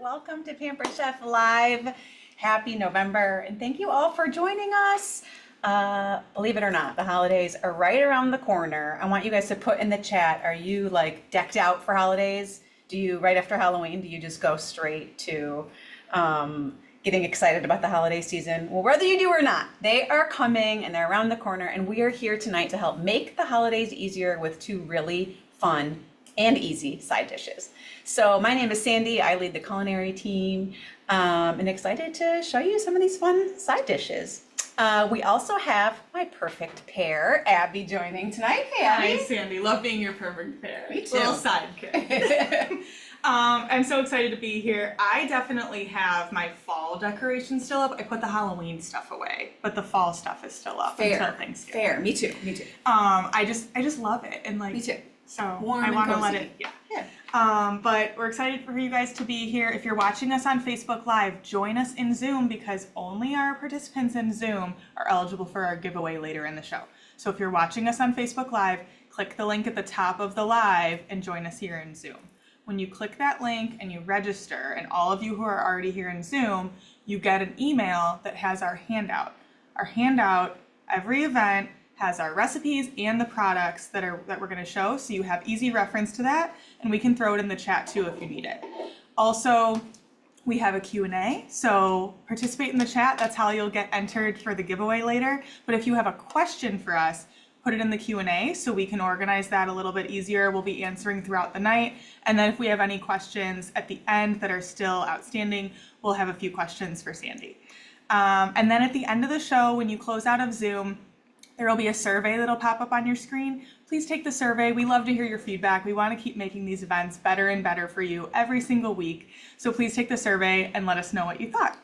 Welcome to Pampered Chef Live. Happy November, and thank you all for joining us. Believe it or not, the holidays are right around the corner. I want you guys to put in the chat, are you like decked out for holidays? Do you, right after Halloween, do you just go straight to getting excited about the holiday season? Well, whether you do or not, they are coming and they're around the corner, and we are here tonight to help make the holidays easier with two really fun and easy side dishes. So my name is Sandy. I lead the culinary team, and excited to show you some of these fun side dishes. We also have my perfect pair, Abby, joining tonight. Hey, Abby. Hi, Sandy. Love being your perfect pair. Me too. Little sidekick. I'm so excited to be here. I definitely have my fall decorations still up. I put the Halloween stuff away, but the fall stuff is still up until Thanksgiving. Fair. Me too. Me too. I just love it, and like Me too. So Warm I and want to cozy. let it. Yeah. But we're excited for you guys to be here. If you're watching us on Facebook Live, join us in Zoom because only our participants in Zoom are eligible for our giveaway later in the show. So if you're watching us on Facebook Live, click the link at the top of the live and join us here in Zoom. When you click that link and you register, and all of you who are already here in Zoom, you get an email that has our handout. Our handout, every event, has our recipes and the products that we're going to show, so you have easy reference to that, and we can throw it in the chat too if you need it. Also, we have a Q&A, so participate in the chat. That's how you'll get entered for the giveaway later. But if you have a question for us, put it in the Q&A so we can organize that a little bit easier. We'll be answering throughout the night, and then if we have any questions at the end that are still outstanding, we'll have a few questions for Sandy. And then at the end of the show, when you close out of Zoom, there will be a survey that'll pop up on your screen. Please take the survey. We love to hear your feedback. We want to keep making these events better and better for you every single week. So please take the survey and let us know what you thought.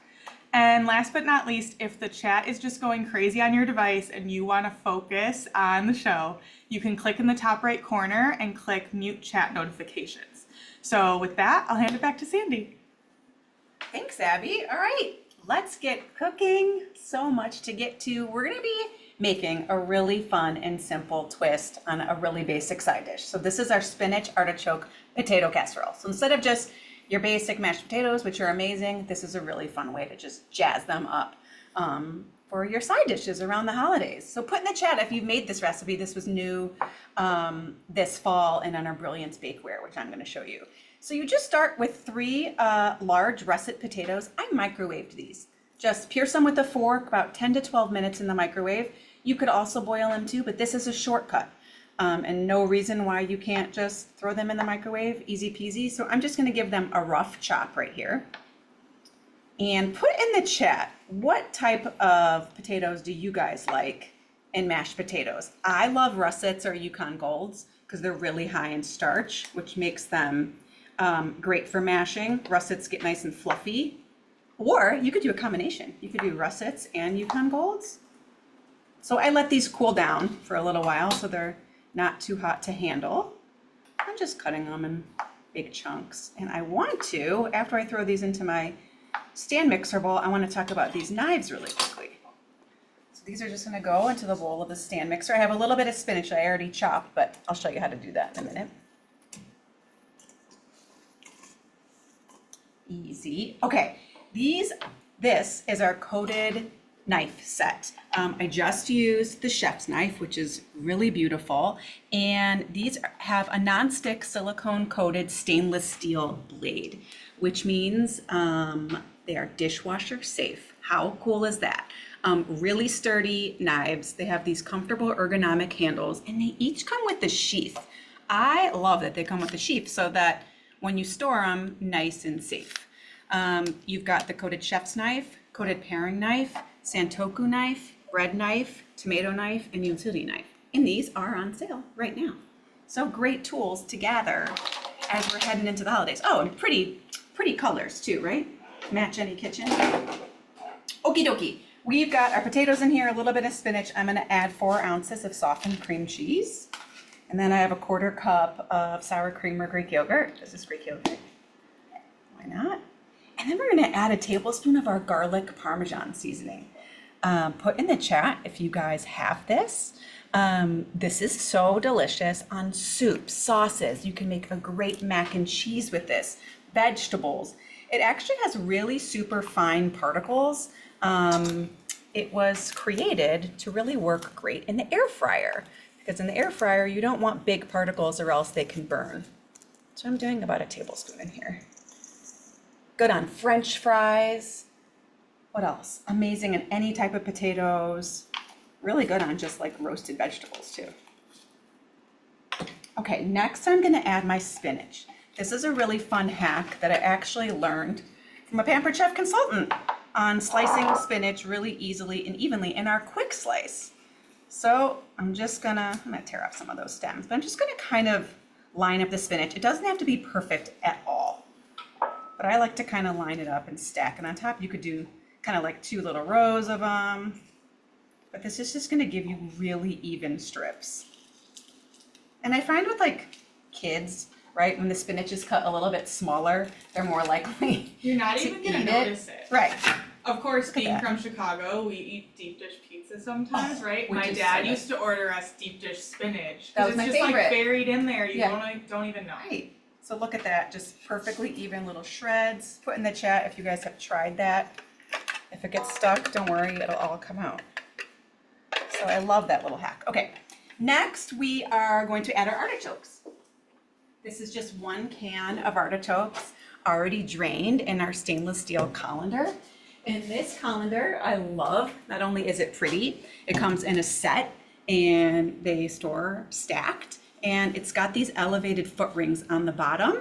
And last but not least, if the chat is just going crazy on your device and you want to focus on the show, you can click in the top right corner and click mute chat notifications. So with that, I'll hand it back to Sandy. Thanks, Abby. All right, let's get cooking. So much to get to. We're going to be making a really fun and simple twist on a really basic side dish. So this is our spinach artichoke potato casserole. So instead of just your basic mashed potatoes, which are amazing, this is a really fun way to just jazz them up for your side dishes around the holidays. So put in the chat if you've made this recipe. This was new this fall and on our Brilliance Bakeware, which I'm going to show you. So you just start with 3 large russet potatoes. I microwaved these. Just pierce them with a fork, about 10 to 12 minutes in the microwave. You could also boil them too, but this is a shortcut. And no reason why you can't just throw them in the microwave, easy peasy. So I'm just gonna give them a rough chop right here. And put in the chat, what type of potatoes do you guys like in mashed potatoes? I love russets or Yukon Golds because they're really high in starch, which makes them great for mashing. Russets get nice and fluffy. Or you could do a combination. You could do russets and Yukon Golds. So I let these cool down for a little while so they're not too hot to handle. I'm just cutting them in big chunks. And I want to, after I throw these into my stand mixer bowl, I want to talk about these knives really quickly. So these are just going to go into the bowl of the stand mixer. I have a little bit of spinach I already chopped, but I'll show you how to do that in a minute. Easy. Okay. This is our coated knife set. I just used the chef's knife, which is really beautiful. And these have a non-stick silicone coated stainless steel blade, which means they are dishwasher safe. How cool is that? Really sturdy knives. They have these comfortable ergonomic handles, and they each come with the sheath. I love that they come with the sheath so that when you store them, nice and safe. You've got the coated chef's knife, coated paring knife, santoku knife, bread knife, tomato knife, and utility knife. And these are on sale right now. So great tools to gather as we're heading into the holidays. Oh, and pretty colors too, right? Match any kitchen. Okie dokie. We've got our potatoes in here, a little bit of spinach. I'm gonna add 4 ounces of softened cream cheese. And then I have a 1/4 cup of sour cream or Greek yogurt. This is Greek yogurt. Why not? And then we're gonna add a tablespoon of our garlic Parmesan seasoning. Put in the chat if you guys have this. This is so delicious on soups, sauces. You can make a great mac and cheese with this, vegetables. It actually has really super fine particles. It was created to really work great in the air fryer, because in the air fryer, you don't want big particles or else they can burn. So I'm doing about a tablespoon in here. Good on French fries. What else? Amazing in any type of potatoes. Really good on just like roasted vegetables too. Okay, next I'm gonna add my spinach. This is a really fun hack that I actually learned from a Pampered Chef consultant on slicing spinach really easily and evenly in our quick slice. So I'm gonna tear off some of those stems, but I'm just gonna kind of line up the spinach. It doesn't have to be perfect at all, but I like to kind of line it up and stack it on top. You could do kind of like 2 little rows of them, but this is just gonna give you really even strips. And I find with like kids, right, when the spinach is cut a little bit smaller, they're more likely You're not to even gonna eat notice it. Right. Of course, at being that. from Chicago, we eat deep dish pizza sometimes, right? which My is dad so used to order us deep dish spinach. That 'cause was my it's just favorite. like buried in there. You Yeah. don't even know. Right. So look at that, just perfectly even little shreds. Put in the chat if you guys have tried that. If it gets stuck, don't worry, it'll all come out. So I love that little hack. Okay, next we are going to add our artichokes. This is just 1 can of artichokes already drained in our stainless steel colander. And this colander I love. Not only is it pretty, it comes in a set and they store stacked. And it's got these elevated foot rings on the bottom,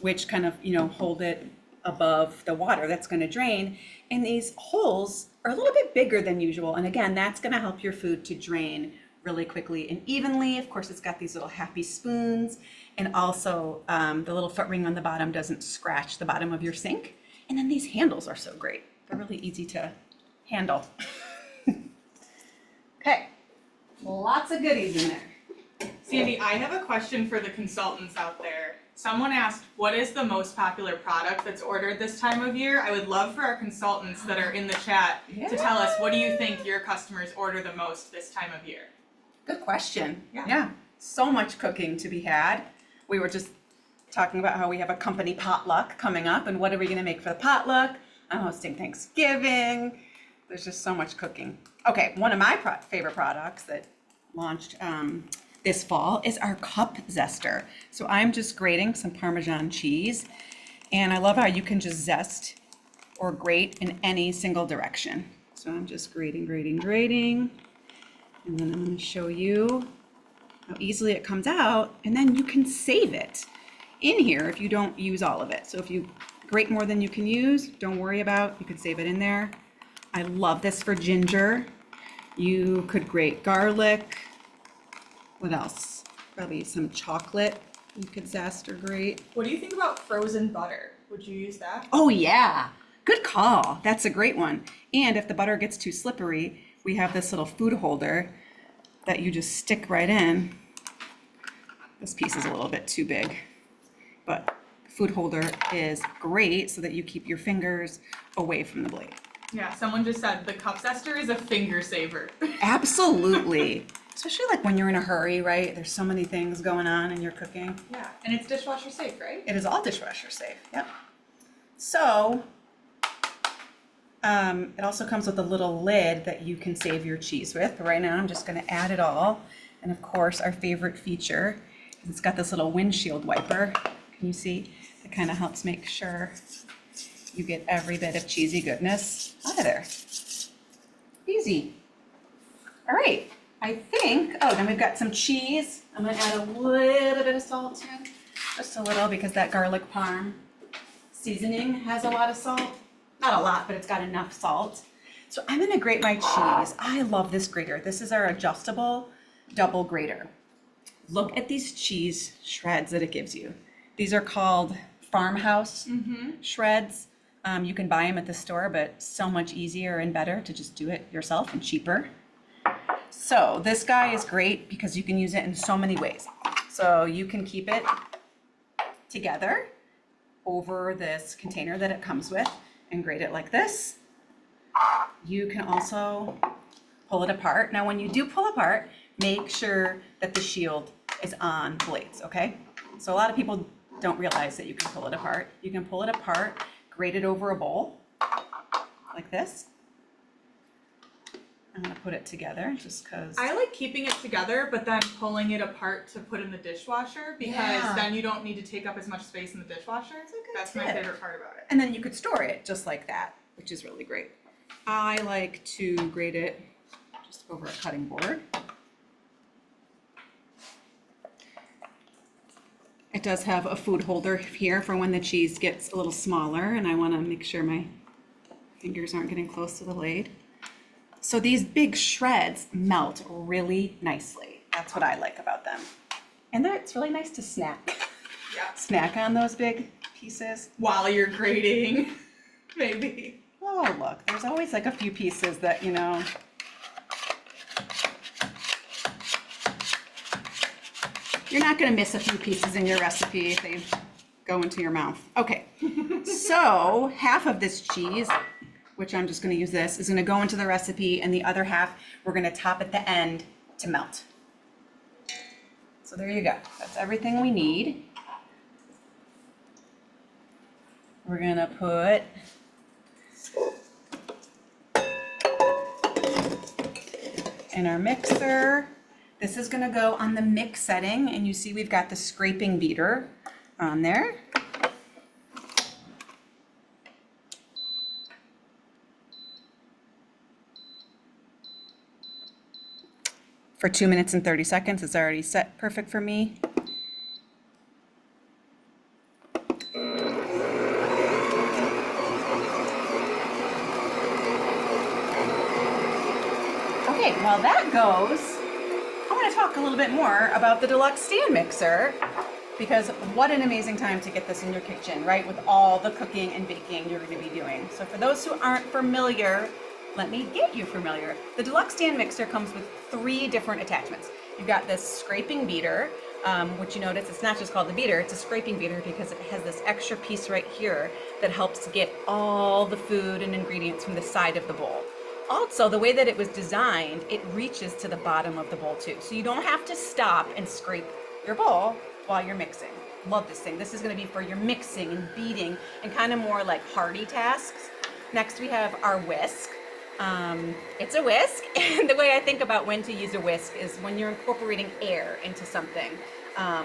which kind of, hold it above the water that's going to drain. And these holes are a little bit bigger than usual. And again, that's going to help your food to drain really quickly and evenly. Of course, it's got these little happy spoons. And also the little foot ring on the bottom doesn't scratch the bottom of your sink. And then these handles are so great. They're really easy to handle. Okay, lots of goodies in there. Sandy, I have a question for the consultants out there. Someone asked, what is the most popular product that's ordered this time of year? I would love for our consultants that are in the chat to tell us, what do you think your customers order the most this time of year? Good question. Yeah. So much cooking to be had. We were just talking about how we have a company potluck coming up, and what are we going to make for the potluck? I'm hosting Thanksgiving. There's just so much cooking. Okay, one of my favorite products that launched this fall is our cup zester. So I'm just grating some Parmesan cheese, and I love how you can just zest or grate in any single direction. So I'm just grating, and then I'm going to show you how easily it comes out, and then you can save it in here if you don't use all of it. So if you grate more than you can use, don't worry about, you could save it in there. I love this for ginger. You could grate garlic. What else? Probably some chocolate you could zest or grate. What do you think about frozen butter? Would you use that? Oh yeah, good call. That's a great one. And if the butter gets too slippery, we have this little food holder that you just stick right in. This piece is a little bit too big, but the food holder is great so that you keep your fingers away from the blade. Yeah, someone just said the cup zester is a finger saver. Absolutely. Especially like when you're in a hurry, right? There's so many things going on and you're cooking. Yeah, and it's dishwasher safe, right? It is all dishwasher safe, yep. So, it also comes with a little lid that you can save your cheese with. Right now, I'm just gonna add it all. And of course, our favorite feature, it's got this little windshield wiper. Can you see? It kind of helps make sure you get every bit of cheesy goodness out of there. Easy. All right, I think, then we've got some cheese. I'm gonna add a little bit of salt too. Just a little, because that garlic parm seasoning has a lot of salt. Not a lot, but it's got enough salt. So I'm gonna grate my cheese. I love this grater. This is our adjustable double grater. Look at these cheese shreds that it gives you. These are called farmhouse shreds. You can buy them at the store, but so much easier and better to just do it yourself and cheaper. So this guy is great because you can use it in so many ways. So you can keep it together over this container that it comes with and grate it like this. You can also pull it apart. Now when you do pull apart, make sure that the shield is on blades, okay? So a lot of people don't realize that you can pull it apart. You can pull it apart, grate it over a bowl, like this. I'm gonna put it together just because. I like keeping it together, but then pulling it apart to put in the dishwasher because then you don't need to take up as much space in the dishwasher. That's my favorite part about it. And then you could store it just like that, which is really great. I like to grate it just over a cutting board. It does have a food holder here for when the cheese gets a little smaller, and I want to make sure my fingers aren't getting close to the blade. So these big shreds melt really nicely. That's what I like about them. And it's really nice to snack. Yeah. Snack on those big pieces. While you're grating, maybe. Oh, look, there's always like a few pieces that, you know. You're not gonna miss a few pieces in your recipe if they go into your mouth. Okay, so half of this cheese, which I'm just gonna use this, is gonna go into the recipe, and the other half we're gonna top at the end to melt. So there you go, that's everything we need. We're gonna put in our mixer. This is gonna go on the mix setting, and you see we've got the scraping beater on there. For 2 minutes and 30 seconds, it's already set perfect for me. Okay, while that goes, I want to talk a little bit more about the deluxe stand mixer, because what an amazing time to get this in your kitchen, right? With all the cooking and baking you're going to be doing. So for those who aren't familiar, let me get you familiar. The deluxe stand mixer comes with 3 different attachments. You've got this scraping beater, which you notice it's not just called the beater, it's a scraping beater because it has this extra piece right here that helps get all the food and ingredients from the side of the bowl. Also, the way that it was designed, it reaches to the bottom of the bowl too. So you don't have to stop and scrape your bowl while you're mixing. Love this thing. This is gonna be for your mixing and beating and kind of more like hearty tasks. Next we have our whisk. It's a whisk, and the way I think about when to use a whisk is when you're incorporating air into something.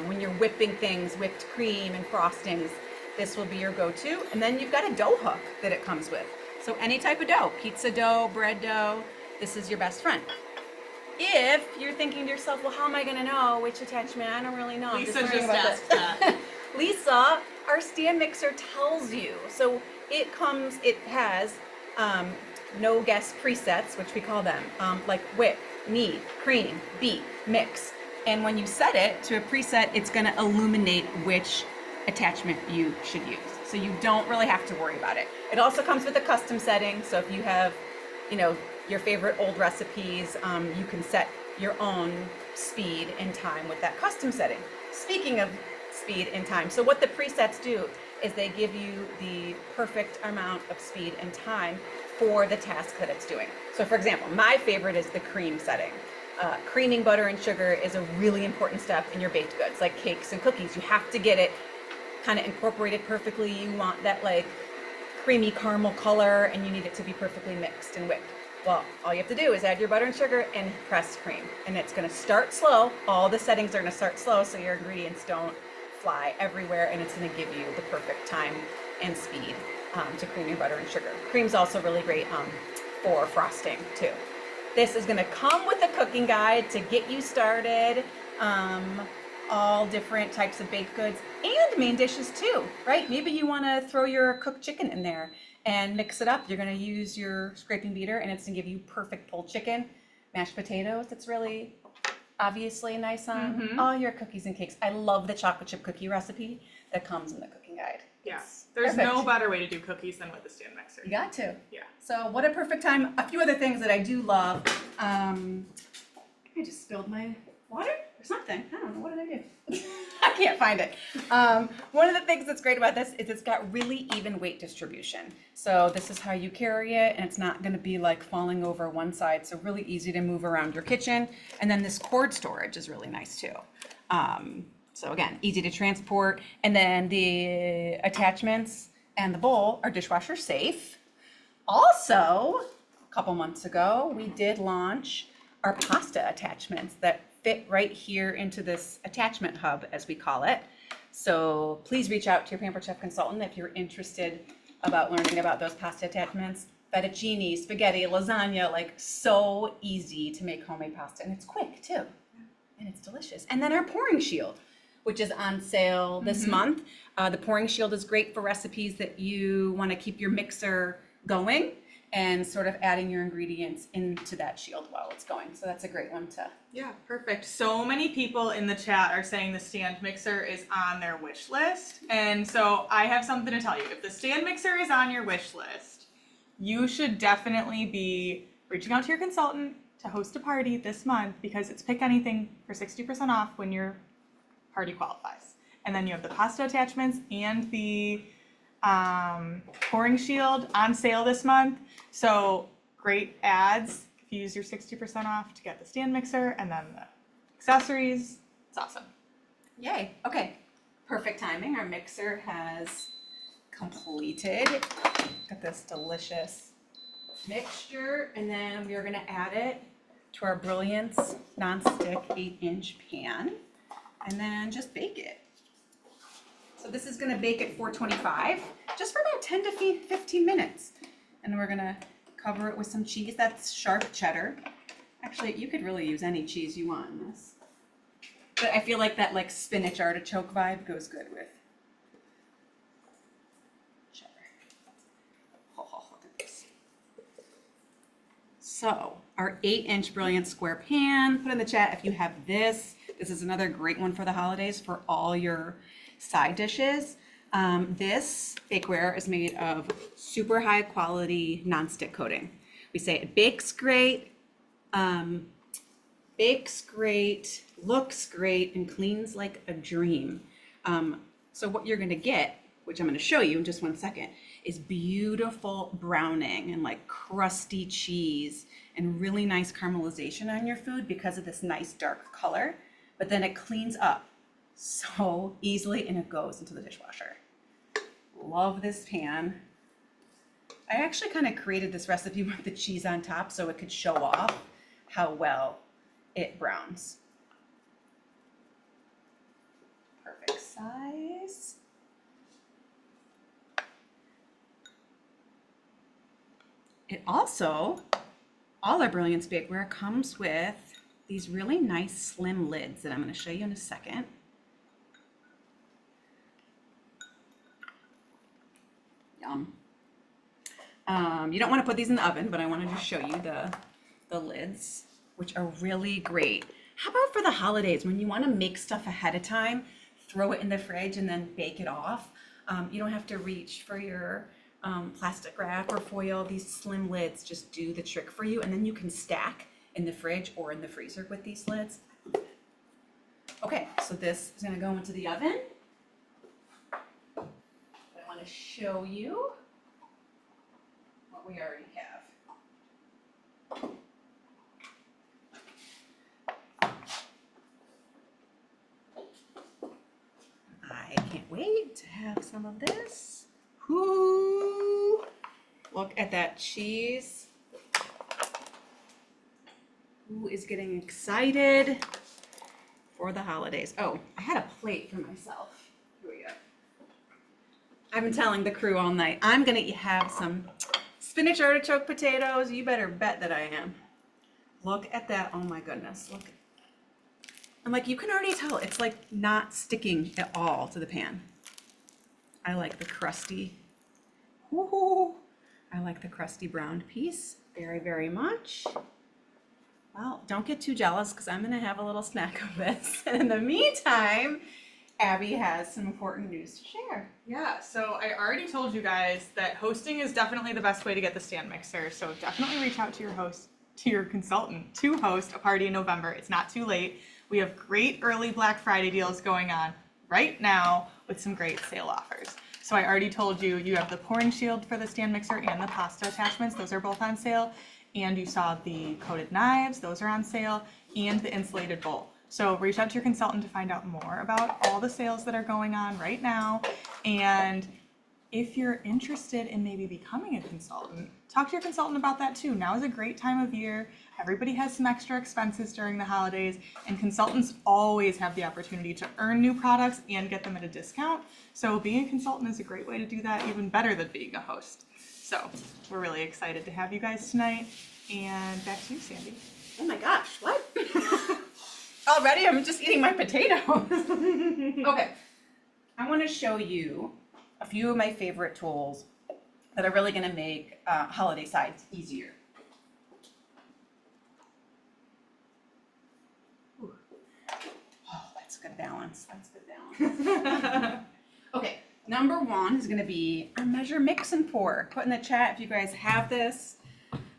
When you're whipping things, whipped cream and frostings, this will be your go-to. And then you've got a dough hook that it comes with. So any type of dough, pizza dough, bread dough, this is your best friend. If you're thinking to yourself, well, how am I gonna know which attachment? I don't really know. Lisa just asked that. Lisa, our stand mixer tells you. So it has no guess presets, which we call them, like whip, knead, cream, beat, mix. And when you set it to a preset, it's gonna illuminate which attachment you should use. So you don't really have to worry about it. It also comes with a custom setting. So if you have, you know, your favorite old recipes, you can set your own speed and time with that custom setting. Speaking of speed and time, so what the presets do is they give you the perfect amount of speed and time for the task that it's doing. So for example, my favorite is the cream setting. Creaming butter and sugar is a really important step in your baked goods, like cakes and cookies. You have to get it kind of incorporated perfectly. You want that like creamy caramel color, and you need it to be perfectly mixed and whipped. Well, all you have to do is add your butter and sugar and press cream. And it's gonna start slow. All the settings are gonna start slow so your ingredients don't fly everywhere, and it's gonna give you the perfect time and speed to cream your butter and sugar. Cream's also really great for frosting too. This is gonna come with a cooking guide to get you started, all different types of baked goods and main dishes too, right? Maybe you wanna throw your cooked chicken in there and mix it up. You're gonna use your scraping beater, and it's gonna give you perfect pulled chicken, mashed potatoes. That's really obviously nice on all your cookies and cakes. I love the chocolate chip cookie recipe that comes in the cooking guide. Yeah, It's there's perfect. no better way to do cookies than with the stand mixer. You got to. Yeah. So what a perfect time. A few other things that I do love. I just spilled my water or something. I don't know. What did I do? I can't find it. One of the things that's great about this is it's got really even weight distribution. So this is how you carry it, and it's not going to be like falling over one side. So really easy to move around your kitchen. And then this cord storage is really nice too. So again, easy to transport. And then the attachments, and the bowl are dishwasher safe. Also, a couple months ago, we did launch our pasta attachments that fit right here into this attachment hub, as we call it. So please reach out to your Pampered Chef consultant if you're interested about learning about those pasta attachments. Fettuccine, spaghetti, lasagna, like so easy to make homemade pasta, and it's quick too, and it's delicious. And then our pouring shield, which is on sale this month. The pouring shield is great for recipes that you want to keep your mixer going and sort of adding your ingredients into that shield while it's going. So that's a great one to. Yeah, perfect. So many people in the chat are saying the stand mixer is on their wish list. And so I have something to tell you. If the stand mixer is on your wish list, you should definitely be reaching out to your consultant to host a party this month, because it's pick anything for 60% off when your party qualifies. And then you have the pasta attachments and the pouring shield on sale this month. So great ads if you use your 60% off to get the stand mixer and then the accessories. It's awesome. Yay. Okay. Perfect timing. Our mixer has completed. Got this delicious mixture, and then we're going to add it to our Brilliance nonstick 8-inch pan and then just bake it. So this is going to bake at 425 just for about 10 to 15 minutes. And then we're going to cover it with some cheese. That's sharp cheddar. Actually, you could really use any cheese you want in this. But I feel like that like spinach artichoke vibe goes good with cheddar. Oh, look at this. So our 8-inch Brilliant square pan, put in the chat if you have this. This is another great one for the holidays for all your side dishes. This bakeware is made of super high quality nonstick coating. We say it bakes great, looks great, and cleans like a dream. So what you're gonna get, which I'm gonna show you in just one second, is beautiful browning and like crusty cheese and really nice caramelization on your food because of this nice dark color. But then it cleans up so easily and it goes into the dishwasher. Love this pan. I actually kind of created this recipe with the cheese on top so it could show off how well it browns. Perfect size. It also, all our Brilliance bakeware comes with these really nice slim lids that I'm going to show you in a second. Yum. You don't want to put these in the oven, but I wanted to show you the lids, which are really great. How about for the holidays when you want to make stuff ahead of time, throw it in the fridge and then bake it off? You don't have to reach for your plastic wrap or foil. These slim lids just do the trick for you, and then you can stack in the fridge or in the freezer with these lids. Okay, so this is gonna go into the oven. I want to show you what we already have. I can't wait to have some of this. Ooh, look at that cheese. Who is getting excited for the holidays? Oh, I had a plate for myself. Here we go. I've been telling the crew all night, I'm gonna have some spinach artichoke potatoes. You better bet that I am. Look at that, oh my goodness, look. I'm like, you can already tell it's like not sticking at all to the pan. I like the crusty, woohoo. I like the crusty browned piece very, very much. Well, don't get too jealous because I'm gonna have a little snack of this. And in the meantime, Abby has some important news to share. Yeah, so I already told you guys that hosting is definitely the best way to get the stand mixer. So definitely reach out to your consultant to host a party in November. It's not too late. We have great early Black Friday deals going on right now with some great sale offers. So I already told you, you have the pouring shield for the stand mixer and the pasta attachments. Those are both on sale. And you saw the coated knives, those are on sale, and the insulated bowl. So reach out to your consultant to find out more about all the sales that are going on right now. And if you're interested in maybe becoming a consultant, talk to your consultant about that too. Now is a great time of year. Everybody has some extra expenses during the holidays, and consultants always have the opportunity to earn new products and get them at a discount. So being a consultant is a great way to do that, even better than being a host. So we're really excited to have you guys tonight. And back to you, Sandy. Oh my gosh, what? Already I'm just eating my potatoes. Okay, I want to show you a few of my favorite tools that are really going to make holiday sides easier. Ooh. Oh, that's good balance. That's good balance. Okay, number one is going to be a measure, mix, and pour. Put in the chat if you guys have this.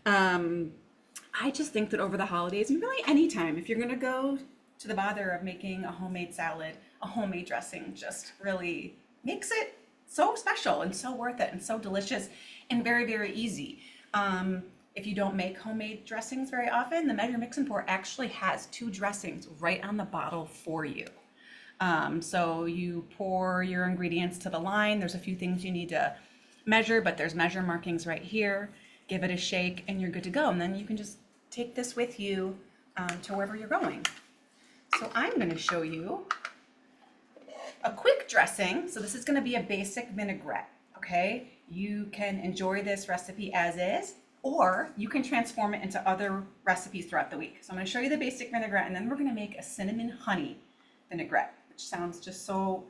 I just think that over the holidays, and really anytime, if you're going to go to the bother of making a homemade salad, a homemade dressing just really makes it so special and so worth it and so delicious and very, very easy. If you don't make homemade dressings very often, the Measure, Mix, and Pour actually has 2 dressings right on the bottle for you. So you pour your ingredients to the line. There's a few things you need to measure, but there's measure markings right here. Give it a shake and you're good to go. And then you can just take this with you to wherever you're going. So I'm going to show you a quick dressing. So this is going to be a basic vinaigrette, okay? You can enjoy this recipe as is, or you can transform it into other recipes throughout the week. So I'm going to show you the basic vinaigrette, and then we're going to make a cinnamon honey vinaigrette, which sounds just so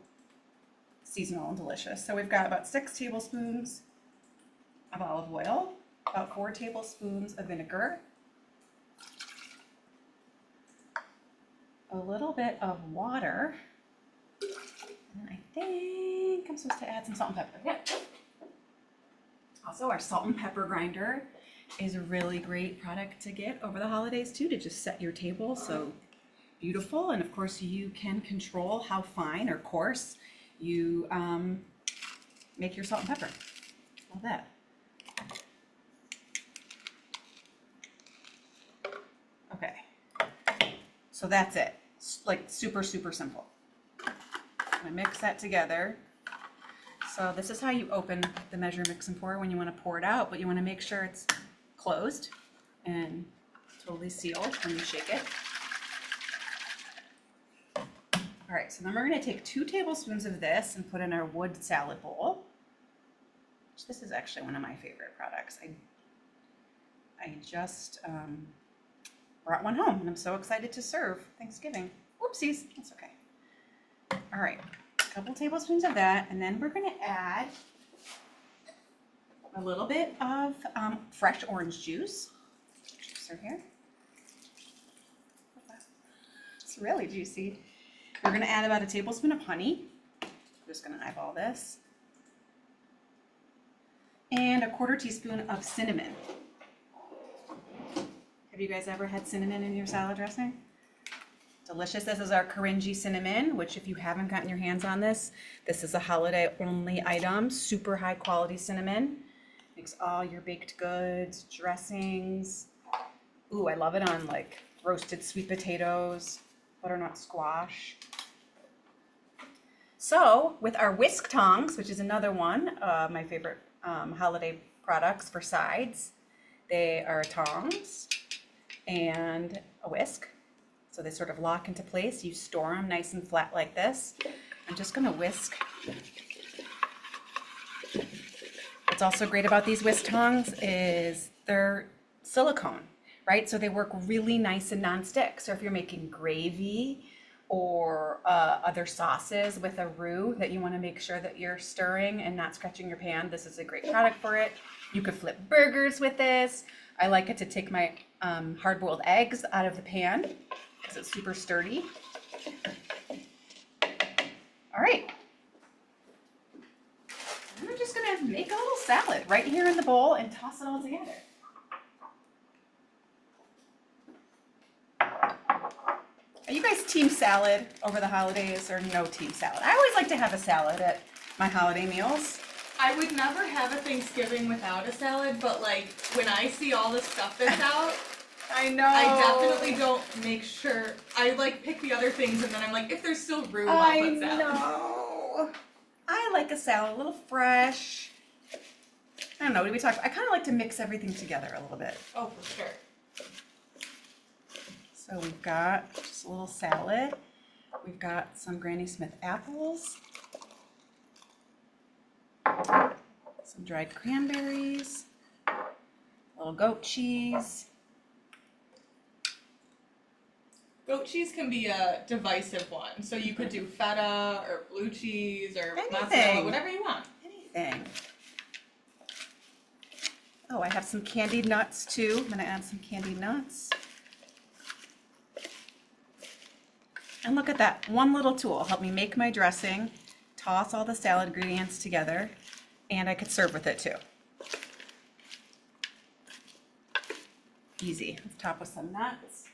seasonal and delicious. So we've got about 6 tablespoons of olive oil, about 4 tablespoons of vinegar, a little bit of water, and I think I'm supposed to add some salt and pepper. Yeah. Also, our salt and pepper grinder is a really great product to get over the holidays too, to just set your table so beautiful. And of course, you can control how fine or coarse you make your salt and pepper. Love that. Okay, so that's it. Like super, super simple. I'm gonna mix that together. So this is how you open the Measure, Mix, and Pour when you want to pour it out, but you want to make sure it's closed and totally sealed when you shake it. All right, so then we're going to take 2 tablespoons of this and put in our wood salad bowl. Which this is actually one of my favorite products. I just brought one home and I'm so excited to serve Thanksgiving. Whoopsies, that's okay. All right, a couple tablespoons of that, and then we're going to add a little bit of fresh orange juice. Juicer here. It's really juicy. We're going to add about a tablespoon of honey. I'm just going to eyeball this. And a 1/4 teaspoon of cinnamon. Have you guys ever had cinnamon in your salad dressing? Delicious. This is our Korinji cinnamon, which if you haven't gotten your hands on this, this is a holiday only item. Super high quality cinnamon. Makes all your baked goods, dressings. Ooh, I love it on like roasted sweet potatoes, butternut squash. So with our whisk tongs, which is another one of my favorite holiday products for sides, they are tongs and a whisk. So they sort of lock into place. You store them nice and flat like this. I'm just gonna whisk. What's also great about these whisk tongs is they're silicone, right? So they work really nice and non-stick. So if you're making gravy or other sauces with a roux that you wanna make sure that you're stirring and not scratching your pan, this is a great product for it. You could flip burgers with this. I like it to take my hard-boiled eggs out of the pan because it's super sturdy. All right. And we're just gonna make a little salad right here in the bowl and toss it all together. Are you guys team salad over the holidays or no team salad? I always like to have a salad at my holiday meals. I would never have a Thanksgiving without a salad, but like when I see all the stuff that's out, I know. I definitely don't make sure. I like pick the other things and then I'm like, if there's still room, I'll put salad. I know. I like a salad a little fresh. I don't know, what did we talk about? I kind of like to mix everything together a little bit. Oh, for sure. So we've got just a little salad. We've got some Granny Smith apples. Some dried cranberries. A little goat cheese. Goat cheese can be a divisive one. So you could do feta or blue cheese or mozzarella, whatever you want. Anything. Oh, I have some candied nuts too. I'm gonna add some candied nuts. And look at that, one little tool helped me make my dressing, toss all the salad ingredients together, and I could serve with it too. Easy. Let's top with some nuts.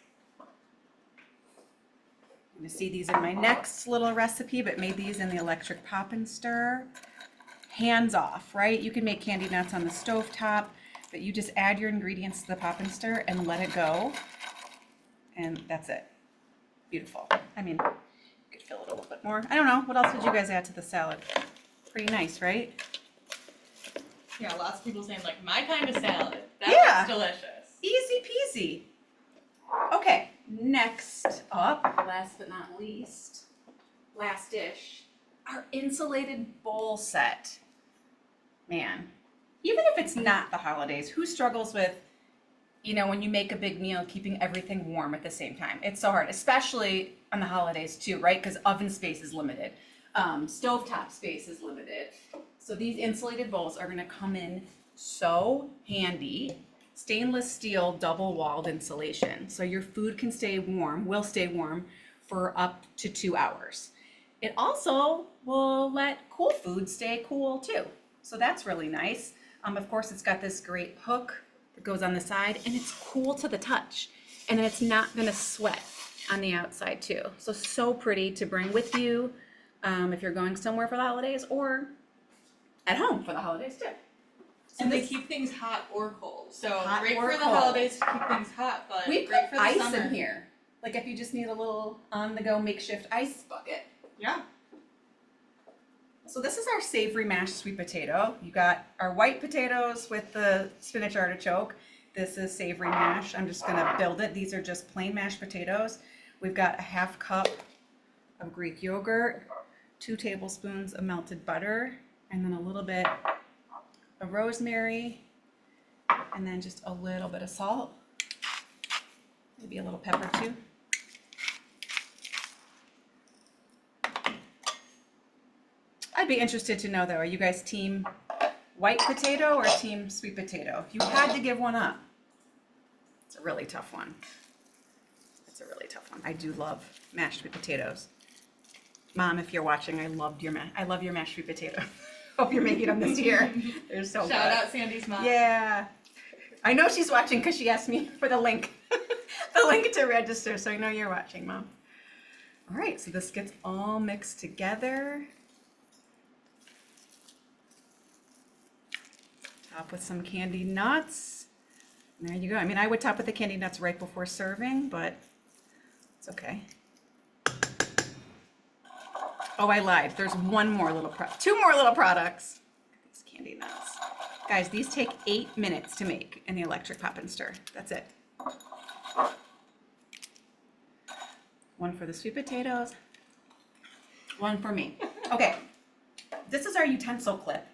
I'm gonna see these in my next little recipe, but made these in the electric pop and stir. Hands off, right? You can make candied nuts on the stovetop, but you just add your ingredients to the pop and stir and let it go. And that's it. Beautiful. I mean, you could fill it a little bit more. I don't know. What else would you guys add to the salad? Pretty nice, right? Yeah, lots of people saying like my kind of salad. That Yeah. looks delicious. Easy peasy. Okay, next up, last but not least, last dish, our insulated bowl set. Man, even if it's not the holidays, who struggles with, you know, when you make a big meal, keeping everything warm at the same time? It's so hard, especially on the holidays too, right? Because oven space is limited. Stovetop space is limited. So these insulated bowls are gonna come in so handy. Stainless steel double-walled insulation. So your food can stay warm, will stay warm for up to 2 hours. It also will let cool food stay cool too. So that's really nice. Of course, it's got this great hook that goes on the side, and it's cool to the touch. And it's not gonna sweat on the outside too. So pretty to bring with you if you're going somewhere for the holidays, or at home for the holidays too. And they keep things hot or cold. So Hot great or for the cold. holidays to keep things hot, but We great put for the ice summer. in here. Like if you just need a little on-the-go makeshift ice bucket. Yeah. So this is our savory mashed sweet potato. You got our white potatoes with the spinach artichoke. This is savory mash. I'm just gonna build it. These are just plain mashed potatoes. We've got a 1/2 cup of Greek yogurt, 2 tablespoons of melted butter, and then a little bit of rosemary, and then just a little bit of salt. Maybe a little pepper too. I'd be interested to know though, are you guys team white potato or team sweet potato? If you had to give one up, it's a really tough one. It's a really tough one. I do love mashed sweet potatoes. Mom, if you're watching, I love your mashed sweet potato. Hope you're making them this year. They're so good. Shout out Sandy's mom. Yeah. I know she's watching because she asked me for the link. The link to register, so I know you're watching, Mom. All right, so this gets all mixed together. Top with some candied nuts. And there you go. I mean, I would top with the candied nuts right before serving, but it's okay. Oh, I lied. There's two more little products. These candy nuts. Guys, these take 8 minutes to make in the electric pop and stir. That's it. One for the sweet potatoes, one for me. Okay, this is our utensil clip,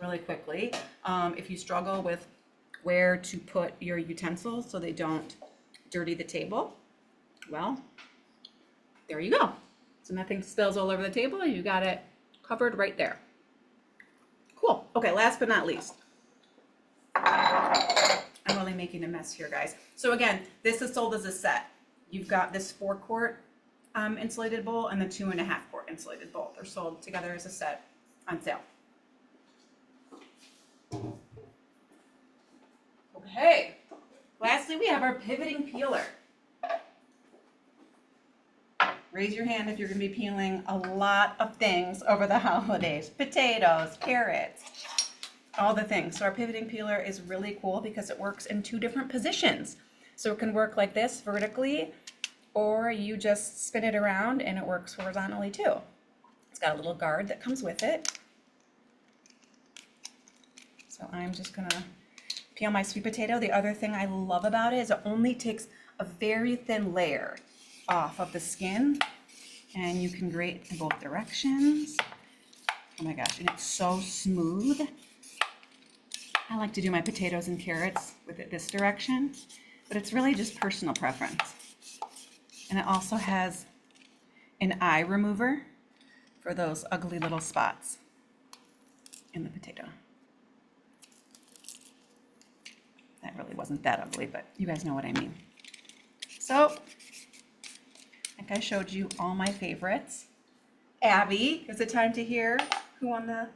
really quickly. If you struggle with where to put your utensils so they don't dirty the table, well, there you go. So nothing spills all over the table. You got it covered right there. Cool. Okay, last but not least. I'm really making a mess here, guys. So again, this is sold as a set. You've got this 4-quart insulated bowl and the 2.5-quart insulated bowl. They're sold together as a set on sale. Okay. Lastly, we have our pivoting peeler. Raise your hand if you're going to be peeling a lot of things over the holidays. Potatoes, carrots, all the things. So our pivoting peeler is really cool because it works in 2 different positions. So it can work like this vertically, or you just spin it around and it works horizontally too. It's got a little guard that comes with it. So I'm just gonna peel my sweet potato. The other thing I love about it is it only takes a very thin layer off of the skin, and you can grate in both directions. Oh my gosh, and it's so smooth. I like to do my potatoes and carrots with it this direction, but it's really just personal preference. And it also has an eye remover for those ugly little spots in the potato. That really wasn't that ugly, but you guys know what I mean. So, like I showed you all my favorites. Abby, is it time to hear who won the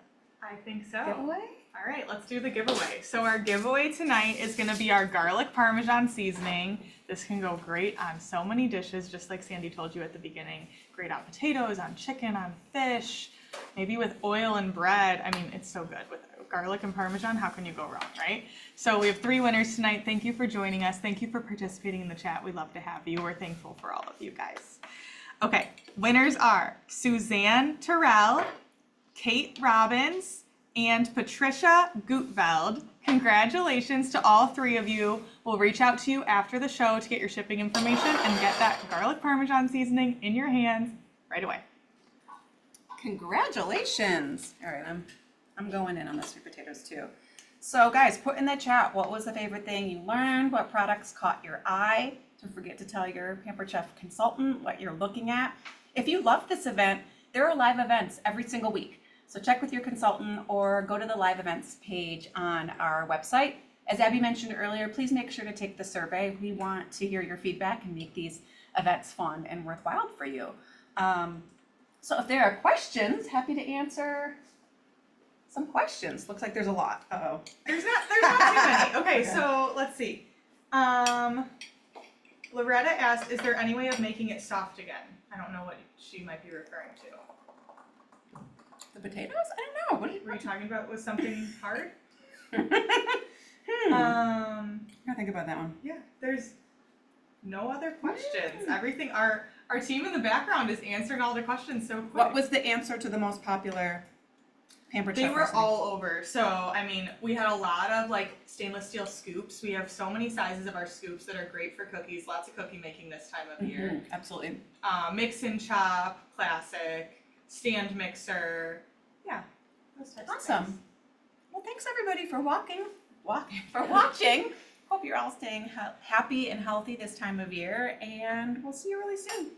I think so. giveaway? All right, let's do the giveaway. So our giveaway tonight is going to be our garlic parmesan seasoning. This can go great on so many dishes, just like Sandy told you at the beginning. Great on potatoes, on chicken, on fish, maybe with oil and bread. I mean, it's so good with garlic and parmesan. How can you go wrong, right? So we have 3 winners tonight. Thank you for joining us. Thank you for participating in the chat. We love to have you. We're thankful for all of you guys. Okay, winners are Suzanne Terrell, Kate Robbins, and Patricia Gutveld. Congratulations to all 3 of you. We'll reach out to you after the show to get your shipping information and get that garlic parmesan seasoning in your hands right away. Congratulations. All right, I'm going in on the sweet potatoes too. So guys, put in the chat what was the favorite thing you learned, what products caught your eye. Don't forget to tell your Pampered Chef consultant what you're looking at. If you love this event, there are live events every single week. So check with your consultant or go to the live events page on our website. As Abby mentioned earlier, please make sure to take the survey. We want to hear your feedback and make these events fun and worthwhile for you. So if there are questions, happy to answer some questions. Looks like there's a lot. Uh-oh. There's not too many. Okay, so let's see. Loretta asked, is there any way of making it soft again? I don't know what she might be referring to. The potatoes? I don't know. Were you talking about was something hard? I think about that one. Yeah, there's no other questions. Everything, our team in the background is answering all the questions so quick. What was the answer to the most popular Pampered Chef They were recipe? all over. So, I mean, we had a lot of like stainless steel scoops. We have so many sizes of our scoops that are great for cookies. Lots of cookie making this time of year. Absolutely. Mix and chop, classic, stand mixer. Yeah, those types of Awesome. things. Well, thanks everybody for watching. Hope you're all staying happy and healthy this time of year, and we'll see you really soon.